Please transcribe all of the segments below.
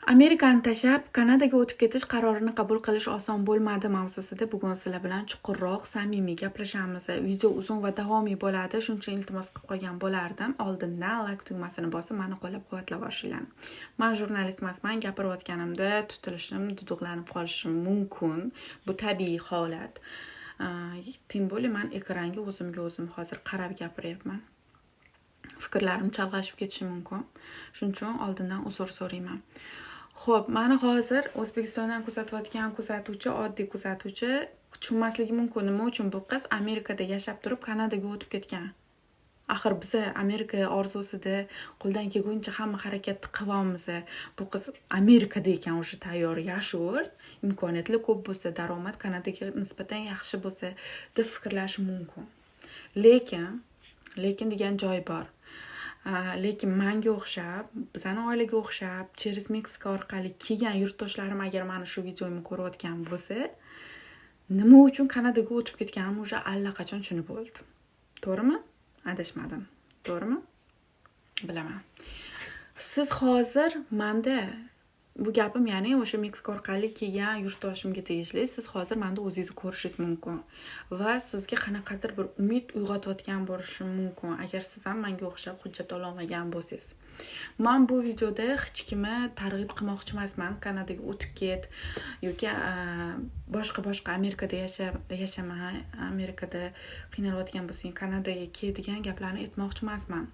Amerikani tashlab Kanadaga o'tib ketish qarorini qabul qilish oson bo'lmadi mavzusida bugun sizlar bilan chuqurroq, samimiy gaplashamiz. Video uzun va davomiy bo'ladi, shuning uchun iltimos qilib qolgan bo'lardim. Oldindan like tugmasini bosib, meni qo'llab-quvvatlab borishinglar. Men jurnalist emasman, gapirayotganimda tutilishim, duduqlanib qolishim mumkin. Bu tabiiy holat. Tim bo'li men ekranga o'zimga o'zim hozir qarab gapiryapman. Fikrlarim chalg'ashib ketishi mumkin. Shuning uchun oldindan uzr so'rayman. Xo'p, meni hozir O'zbekistondan kuzatayotgan kuzatuvchi, oddiy kuzatuvchi tushunmasligi mumkin, nima uchun bu qiz Amerikada yashab turib Kanadaga o'tib ketgan. Axir biz Amerika orzusida qo'ldan kelguncha hamma harakatni qilamiz. Bu qiz Amerikada ekan, o'sha tayyor yashur, imkoniyatlar ko'p bo'lsa, daromad Kanadaga nisbatan yaxshi bo'lsa deb fikrlash mumkin. Lekin degan joy bor. Lekin menga o'xshab, bizning oilaga o'xshab, через Meksika orqali kelgan yurtdoshlarim agar mana shu videomni ko'rayotgan bo'lsa, nima uchun Kanadaga o'tib ketganim o'sha allaqachon tushunib bo'ldi. To'g'rimi? Adashmadim. To'g'rimi? Bilaman. Siz hozir menda bu gapim, ya'ni o'sha Meksika orqali kelgan yurtdoshimga tegishli. Siz hozir menda o'zingizni ko'rishingiz mumkin va sizga qanaqadir bir umid uyg'otayotgan bo'lishi mumkin agar siz ham menga o'xshab hujjat ololmagan bo'lsangiz. Men bu videoda hech kimni targ'ib qilmoqchi emasman. Kanadaga o'tib ket yoki boshqa Amerikada yashama, Amerikada qiynalayotgan bo'lsang Kanadaga kel degan gaplarni aytmoqchi emasman.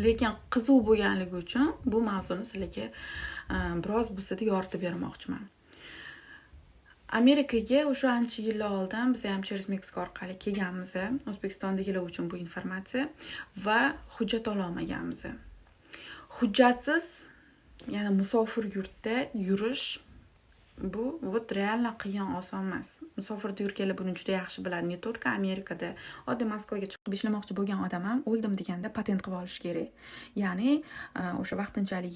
Lekin qizuv bo'lganligi uchun bu mavzuni sizlarga biroz bo'lsa-da yoritib bermoqchiman. Amerikaga o'sha ancha yillar oldin biz ham через Meksika orqali kelganmiz. O'zbekistondagilar uchun bu informatsiya va hujjat ololmaganmiz. Hujjatsiz, ya'ni musofir yurtda yurish bu reально qiyin, oson emas. Musofirda yurganlar buni juda yaxshi biladi. Ne только Amerikada, oddiy Moskvaga chiqib ishlamoqchi bo'lgan odam ham o'ldim deganda patent qilib olish kerak. Ya'ni o'sha vaqtinchalik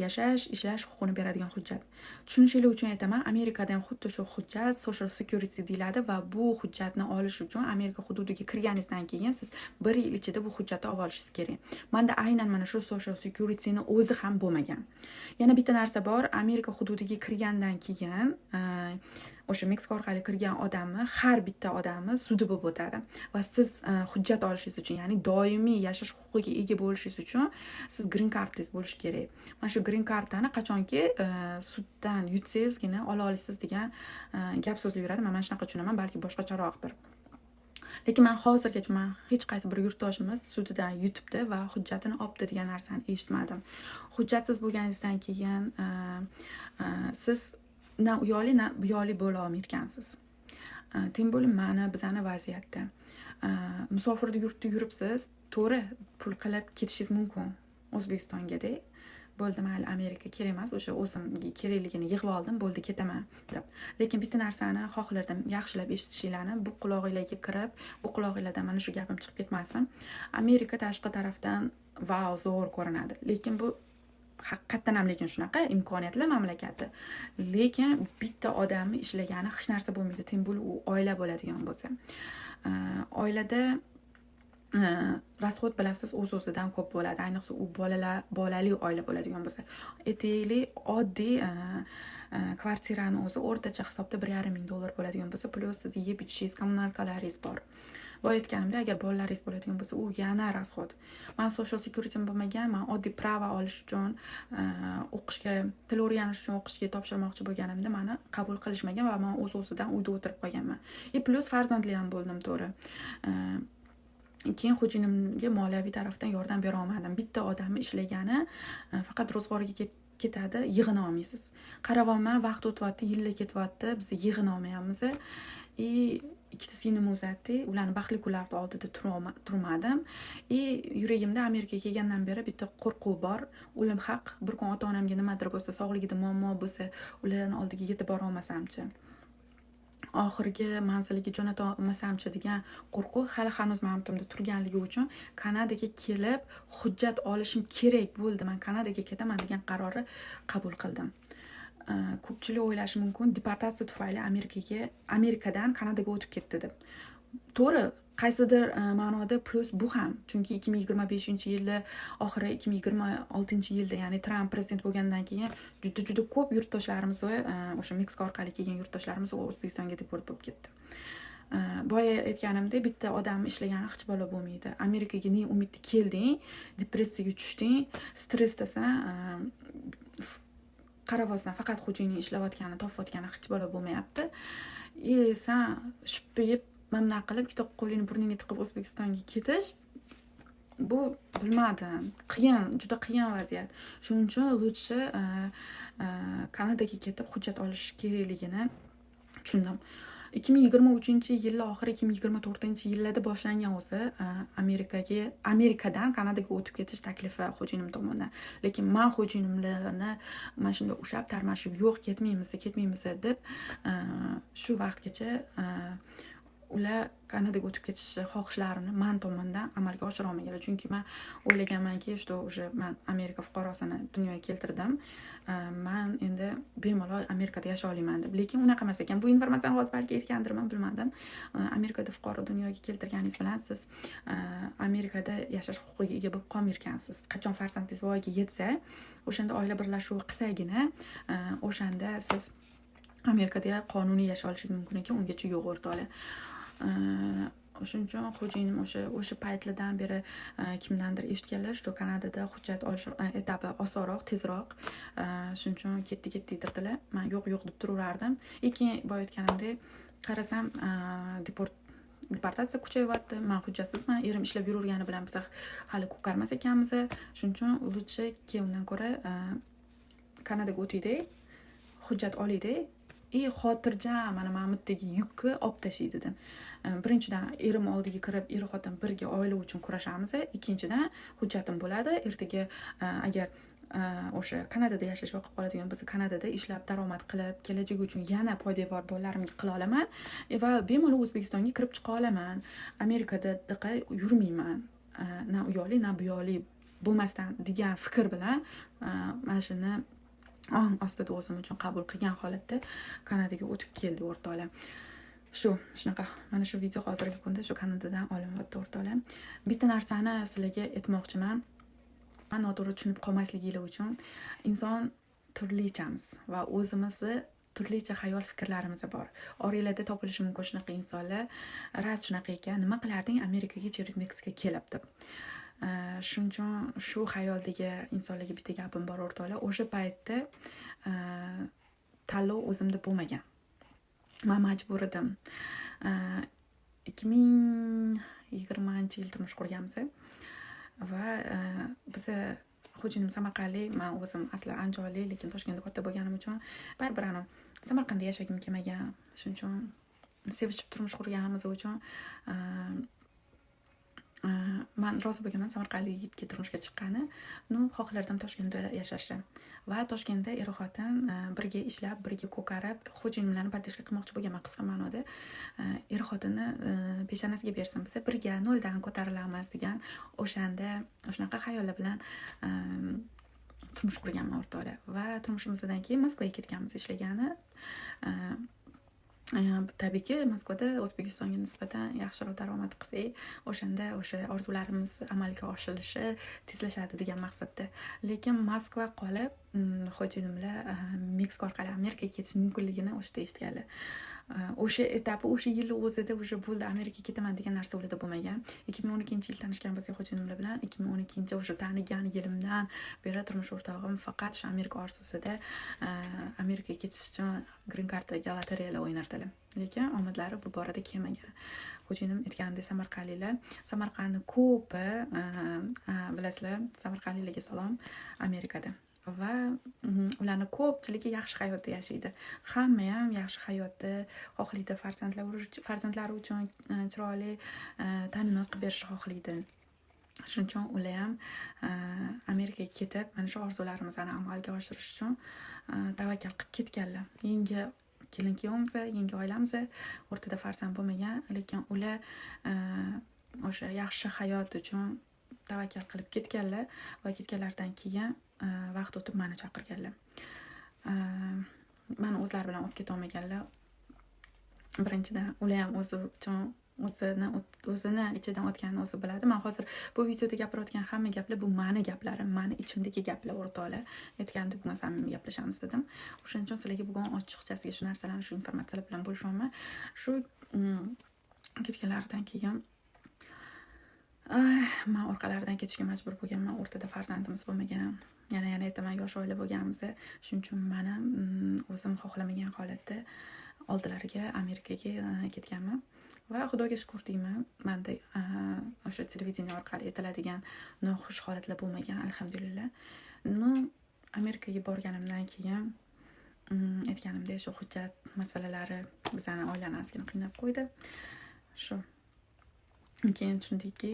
ishlash huquqini beradigan hujjat. Tushunishingiz uchun aytaman, Amerikada ham xuddi shu hujjat social security deyiladi va bu hujjatni olish uchun Amerika hududiga kirganingizdan keyin siz 1 yil ichida bu hujjatni olib olishingiz kerak. Menda aynan mana shu social securityni o'zi ham bo'lmagan. Yana bitta narsa bor, Amerika hududiga kirgandan keyin o'sha Meksika orqali kirgan odamni, har bitta odamni sudi bo'lib o'tadi va siz hujjat olishingiz uchun, ya'ni doimiy yashash huquqiga ega bo'lishingiz uchun siz green cardingiz bo'lishi kerak. Mana shu green cardani qachonki suddan yutsangizgina ola olasiz degan gap so'zlar yuradi. Men mana shunaqa tushunaman, balki boshqacharoqdir. Lekin men hozirgacha hech qaysi bir yurtdoshimiz sudidan yutibdi va hujjatini olibdi degan narsani eshitmadim. Hujjatsiz bo'lganingizdan keyin siz na uyali na buyali bo'la olmaykansiz. Tim bo'li mana bizani vaziyatda. Musofirda yurtda yuribsiz, to'g'ri pul qilib ketishingiz mumkin O'zbekistonga-da. Bo'ldi, mayli Amerika kerak emas, o'sha o'zimga kerakligini yig'ib oldim, bo'ldi ketaman deb. Lekin bitta narsani xohlardim yaxshilab eshitishinglarni, bu quloqingizga kirib, bu quloqingizdan mana shu gapim chiqib ketmasin. Amerika tashqi tarafdan vau zo'r ko'rinadi, lekin bu haqiqatan ham lekin shunaqa imkoniyatli mamlakati. Lekin bitta odamni ishlagani hech narsa bo'lmaydi. Tim bo'li u oila bo'ladigan bo'lsa. Oilada rasxod bilasiz o'z-o'zidan ko'p bo'ladi. Ayniqsa u bolali oila bo'ladigan bo'lsa. Aytaylik, oddiy kvartirani o'zi o'rtacha hisobda $1,500 bo'ladigan bo'lsa, plyus siz yeb ichishingiz, kommunalkalaringiz bor. Bu aytganimda, agar bolalaringiz bo'ladigan bo'lsa, u yana rasxod. Men social security bo'lmagan, men oddiy prava olish uchun o'qishga, til o'rganish uchun o'qishga topshirmoqchi bo'lganimda meni qabul qilishmagan va men o'z-o'zidan uyda o'tirib qolganman. Plus farzandli ham bo'ldim, to'g'ri. Keyin xo'jinimga moliyaviy tarafdan yordam bera olmadim. Bitta odamni ishlagani faqat ro'zg'orga ketadi, yig'ina olmaysiz. Qaravonman, vaqt o'tyapti, yillar ketyapti, biz yig'ina olmayapmiz. Ikkita sinimni uzatdi, ularni baxtli kunlarda oldida turmadim. Yuragimda Amerikaga kelgandan beri bitta qo'rquv bor. O'lim haq, bir kun ota-onamga nimadir bo'lsa, sog'ligida muammo bo'lsa, ularning oldiga yetib bora olmasamchi. Oxirgi manziliga jo'nata olmasamchi degan qo'rquv hali hanuz ma'notimda turganligi uchun Kanadaga kelib hujjat olishim kerak bo'ldi. Men Kanadaga ketaman degan qarorni qabul qildim. Ko'pchilik o'ylashi mumkin, deportatsiya tufayli Amerikadan Kanadaga o'tib ketdi deb. To'g'ri, qaysidir ma'noda plus bu ham, chunki 2025-yilda oxiri 2026-yilda, ya'ni Tramp prezident bo'lgandan keyin juda ko'p yurtdoshlarimiz va o'sha Meksika orqali kelgan yurtdoshlarimiz O'zbekistonga deport bo'lib ketdi. Boya aytganimdek, bitta odam ishlagani hech bola bo'lmaydi. Amerikaga ne umidda kelding, depressiyaga tushding, stressdasan, qaravotsan faqat xo'jayning ishlayotgani, topayotgani hech bola bo'lmayapti. San shipib mamna qilib ikkita qo'lingni burningga tiqib O'zbekistonga ketish, bu bilmadim, qiyin, juda qiyin vaziyat. Shuning uchun lutchi Kanadaga ketib hujjat olish kerakligini tushundim. 2023-yil oxiri 2024-yillarda boshlangan o'zi Amerikadan Kanadaga o'tib ketish taklifi xo'jayinim tomonidan. Lekin men xo'jayinimlarni mana shunday ushab tarmashib, yo'q ketmaymiz deb shu vaqtgacha ular Kanadaga o'tib ketish xohishlarini men tomonidan amalga oshira olmaganlar. Chunki men o'ylaganmanki, что уже men Amerika fuqarosini dunyoga keltirdim. Men endi bemalol Amerikada yashay olaman deb. Lekin unaqa emas ekan. Bu informatsiyani hozir balki aytgandirman, bilmadim. Amerikada fuqaro dunyoga keltirganingiz bilan siz Amerikada yashash huquqiga ega bo'lib qolmaysiz. Qachon farzandingiz voyaga yetsa, o'shanda oila birlashuvi qilsagina, o'shanda siz Amerikada qonuniy yashay olishingiz mumkin ekan, ungacha yo'q o'rtoqlar. Shuning uchun xo'jayinim o'sha paytlardan beri kimdandir eshitganlar, что Kanadada hujjat olish etapi osonroq, tezroq. Shuning uchun ketdik deydirdilar. Men yo'q deb turaverdim. Keyin boya aytganimdek, qarasam deportatsiya kuchayyapti. Men hujjatsizman, erim ishlab yurgani bilan biz hali ko'karmas ekanmiz. Shuning uchun lutchi undan ko'ra Kanadaga o'taylik, hujjat olaylik. Xotirjam mana Mahmuddagi yukni olib tashlaydi dedim. Birinchidan erim oldiga kirib, er-xotin birga oila uchun kurashamiz. Ikkinchidan hujjatim bo'ladi. Ertaga agar o'sha Kanadada yashash vaqt qoladigan bo'lsa, Kanadada ishlab daromad qilib, kelajak uchun yana poydevor bolalarimga qila olaman va bemalol O'zbekistonga kirib chiqa olaman. Amerikada yurmayman. Na uyali, na buyali bo'lmasdan degan fikr bilan mana shuni ostida o'zim uchun qabul qilgan holatda Kanadaga o'tib keldi o'rtoqlar. Shunaqa. Mana shu video hozirgi kunda shu Kanadadan olinyapti o'rtoqlar. Bitta narsani sizlarga aytmoqchiman. Noto'g'ri tushunib qolmasligingiz uchun inson turlichamiz va o'zimizni turlicha xayol fikrlarimiz bor. Oranglarda topilishi mumkin shunaqa insonlar. Raz shunaqa ekan, nima qilarding Amerikaga через Meksika kelib deb. Shuning uchun shu xayoldagi insonlarga bitta gapim bor o'rtoqlar. O'sha paytda tanlov o'zimda bo'lmagan. Men majbur edim. 2020-yil turmush qurganmiz va biz xo'jayinim Samarqandlik, men o'zim aslan Andijonlik, lekin Toshkentda katta bo'lganim uchun baribir Samarqandda yashagim kelmagan. Shuning uchun sevishib turmush qurganimiz uchun men rozi bo'lganman Samarqandlik yigitga turmushga chiqqani. Xohlardim Toshkentda yashashni. Va Toshkentda er-xotin birga ishlab, birga ko'karib, xo'jayinimlarni podдержка qilmoqchi bo'lganman qisqa ma'noda. Er-xotinni peshonasiga bersin, biz birga noldan ko'tarilamiz degan o'shanda shunaqa xayollar bilan turmush qurganman o'rtoqlar. Va turmushimizdan keyin Moskvaga ketganmiz ishlagani. Tabiiyki Moskvada O'zbekistonga nisbatan yaxshiroq daromad qilsak, o'shanda o'sha orzularimiz amalga oshirilishi tezlashadi degan maqsadda. Lekin Moskva qolib, xo'jayinimlar Meksika orqali Amerikaga ketish mumkinligini o'shda eshitganlar. O'sha etapi, o'sha yilning o'zida o'sha bo'ldi, Amerikaga ketaman degan narsa o'ylada bo'lmagan. 2012-yil tanishgan biz xo'jayinimlar bilan 2012 o'sha tanigan yilimdan beri turmush o'rtog'im faqat shu Amerika orzusida Amerikaga ketish uchun green cardga lotereyalar o'ynardilar. Lekin omadlari bu borada kelmagan. Xo'jayinim aytganidek Samarqandliklar, Samarqandni ko'pi bilasizlar, Samarqandliklarga salom, Amerikada. Va ularning ko'pchiligi yaxshi hayotda yashaydi. Hamma ham yaxshi hayotda xohlaydi, farzandlari uchun chiroyli ta'minot qilib berishni xohlaydi. Shuning uchun ular ham Amerikaga ketib, mana shu orzularimizni amalga oshirish uchun tavakkal qilib ketganlar. Yangi kelin-kuyovimiz, yangi oilamiz, o'rtada farzand bo'lmagan, lekin ular o'sha yaxshi hayot uchun tavakkal qilib ketganlar va ketganlardan keyin vaqt o'tib meni chaqirganlar. Meni o'zlari bilan olib keta olmaganlar. Birinchidan ular ham o'zi uchun o'zini ichidan o'tganini o'zi biladi. Men hozir bu videoda gapirayotgan hamma gaplar bu meni gaplarim, meni ichimdagi gaplar o'rtoqlar. Aytganimdek bugun samimiy gaplashamiz dedim. O'shaning uchun sizlarga bugun ochiqchasiga shu narsalarni, shu informatsiyalar bilan bo'lishaman. Shu ketganlaridan keyin men orqalaridan ketishga majbur bo'lganman. O'rtada farzandimiz bo'lmagan. Yana aytaman, yosh oila bo'lganmiz. Shuning uchun men o'zim xohlamagan holatda oldilariga Amerikaga ketganman. Va xudoga shukr deyman, menda o'sha televideniya orqali aytiladigan noxush holatlar bo'lmagan, alhamdulillah. Amerikaga borganimdan keyin aytganimdek shu hujjat masalalari bizani oilani ozgina qiynab qo'ydi. Shu keyin tushundikki,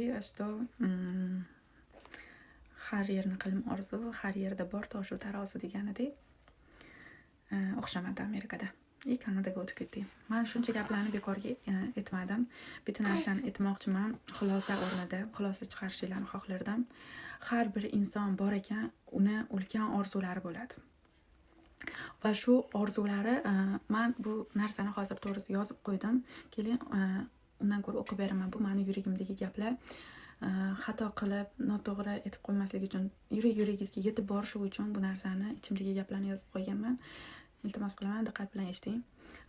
har yerni qilm orzu, har yerda bor toshu tarozi deganidek o'xshamadi Amerikada. Kanadaga o'tib ketdim. Men shuncha gaplarni bekorga aytmadim. Bitta narsani aytmoqchiman, xulosa o'rnida, xulosa chiqarishlarni xohlardim. Har bir inson bor ekan, uni ulkan orzulari bo'ladi. Va shu orzulari, men bu narsani hozir to'g'risi yozib qo'ydim. Keling, undan ko'ra o'qib beraman. Bu meni yuragimdagi gaplar. Xato qilib, noto'g'ri aytib qo'ymaslik uchun, yuragingizga yetib borishi uchun bu narsani, ichimdagi gaplarni yozib qo'yganman. Iltimos qilaman, diqqat bilan eshiting.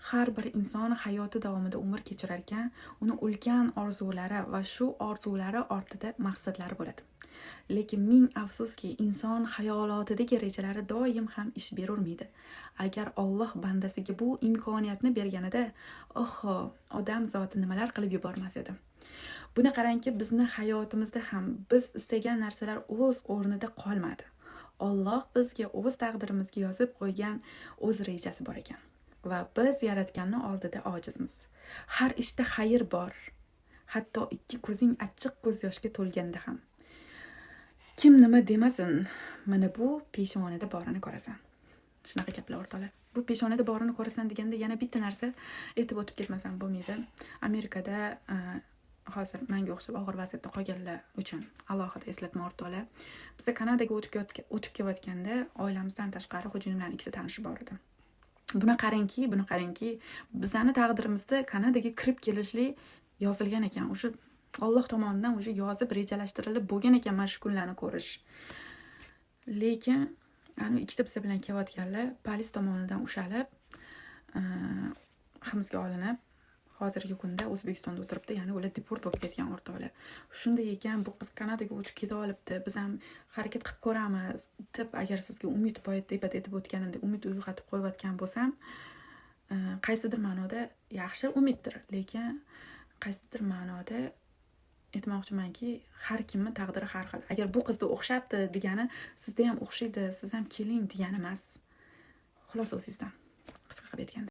Har bir inson hayoti davomida umr kechirar ekan, uni ulkan orzulari va shu orzulari ortida maqsadlari bo'ladi. Lekin ming afsuski, inson xayolotidagi rejalari doim ham ish berurmaydi. Agar Alloh bandasiga bu imkoniyatni berganida, odam zoti nimalar qilib yubormas edi. Buni qarangki, bizni hayotimizda ham biz istagan narsalar o'z o'rnida qolmadi. Alloh bizga o'z taqdirimizga yozib qo'ygan o'z rejasi bor ekan va biz yaratganning oldida ojizmiz. Har ishda xayr bor. Hatto ikki ko'zing achchiq ko'z yoshga to'lganda ham. Kim nima demasin, mana bu peshonada borini ko'rasan. Shunaqa gaplar o'rtoqlar. Bu peshonada borini ko'rasan deganda yana bitta narsa aytib o'tib ketmasam bo'lmaydi. Amerikada hozir menga o'xshab og'ir vaziyatda qolganlar uchun alohida eslatma o'rtoqlar. Biz Kanadaga o'tib kelayotganda oilamizdan tashqari xo'jayinimlarning ikkisi tanishi bor edi. Buni qarangki, bizning taqdirimizda Kanadaga kirib kelishlik yozilgan ekan. O'sha Alloh tomonidan o'sha yozib rejalashtirilib bo'lgan ekan mana shu kunlarni ko'rish. Lekin ikkita biz bilan kelayotganlar polis tomonidan ushalib, hibsga olinib, hozirgi kunda O'zbekistonda o'tiribdi, ya'ni ular deport bo'lib ketgan o'rtoqlar. Shunday ekan, bu qiz Kanadaga o'tib keta olibdi. Biz ham harakat qilib ko'ramiz deb, agar sizga umid deb aytib o'tganimdek umid uyg'otib qo'yayotgan bo'lsam, qaysidir ma'noda yaxshi umiddir, lekin qaysidir ma'noda aytmoqchimanki, har kimning taqdiri har xil. Agar bu qizda o'xshabdi degani, sizda ham o'xshaydi, siz ham keling degani emas. Xulosa o'zingizdan. Qisqa qilib aytganda